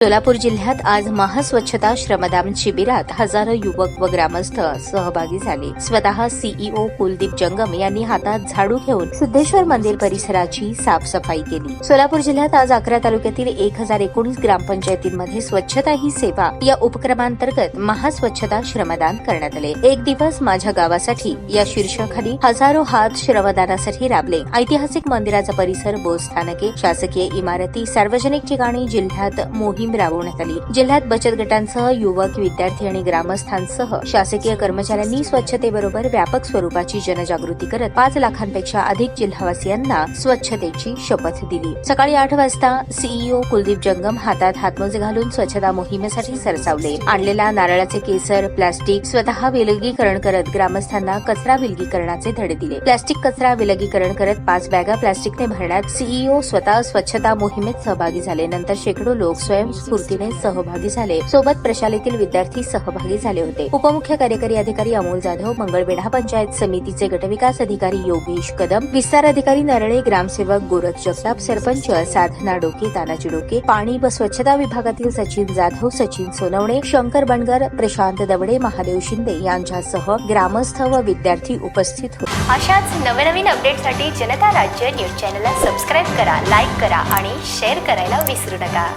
सोलापूर जिल्ह्यात आज महास्वच्छता श्रमदान शिबिरात हजारो युवक व ग्रामस्थ सहभागी झाले। स्वतः सीईओ कुलदीप जंगम यांनी हातात झाडू घेऊन सिद्धेश्वर मंदिर परिसराची साफसफाई केली। सोलापूर जिल्ह्यात आज 11 तालुक्यातील 1019 ग्रामपंचायतींमध्ये स्वच्छता ही सेवा या उपक्रमांतर्गत महास्वच्छता श्रमदान करण्यात आले। एक दिवस माझ्या गावासाठी या शीर्षकाखाली हजारो हात श्रमदानासाठी राबले। ऐतिहासिक मंदिराचा परिसर, बस स्थानके, शासकीय इमारती, सार्वजनिक ठिकाणी जिल्ह्यात मोहीम राबवण्यात आली। जिल्ह्यात बचत गटांसह युवक, विद्यार्थी आणि ग्रामस्थांसह शासकीय कर्मचाऱ्यांनी स्वच्छतेबरोबर व्यापक स्वरूपाची जनजागृती करत 5 लाखांपेक्षा अधिक जिल्हावासियांना स्वच्छतेची शपथ दिली। सकाळी 8 वाजता सीईओ कुलदीप जंगम हातात हातमोजे घालून स्वच्छता मोहिमेसाठी सरसावले। आणलेला नारळाचे केसर, प्लास्टिक स्वतः विलगीकरण करत ग्रामस्थांना कचरा विलगीकरणाचे धडे दिले। प्लास्टिक कचरा विलगीकरण करत 5 बॅगा प्लास्टिकने भरण्यात सीईओ स्वतः स्वच्छता मोहिमेत सहभागी झाले। नंतर शेकडो लोक स्वयंस्फूर्तीने सहभागी झाले। सोबत प्रशालेतील विद्यार्थी सहभागी झाले होते। उपमुख्य कार्यकारी अधिकारी अमोल जाधव, मंगळवेढा पंचायत समितीचे गटविकास अधिकारी योगेश कदम, विस्तार अधिकारी नरळे, ग्रामसेवक गोरख जगताप, सरपंच साधना डोके, तानाजी डोके, पाणी व स्वच्छता विभागातील सचिन जाधव, सचिन सोनवणे, शंकर बनगर, प्रशांत दवडे, महादेव शिंदे यांच्यासह ग्रामस्थ व विद्यार्थी उपस्थित होते। अशाच नवनवीन अपडेटसाठी जनता राज्य न्यूज चॅनलला सबस्क्राईब करा, लाईक करा आणि शेअर करायला विसरू नका।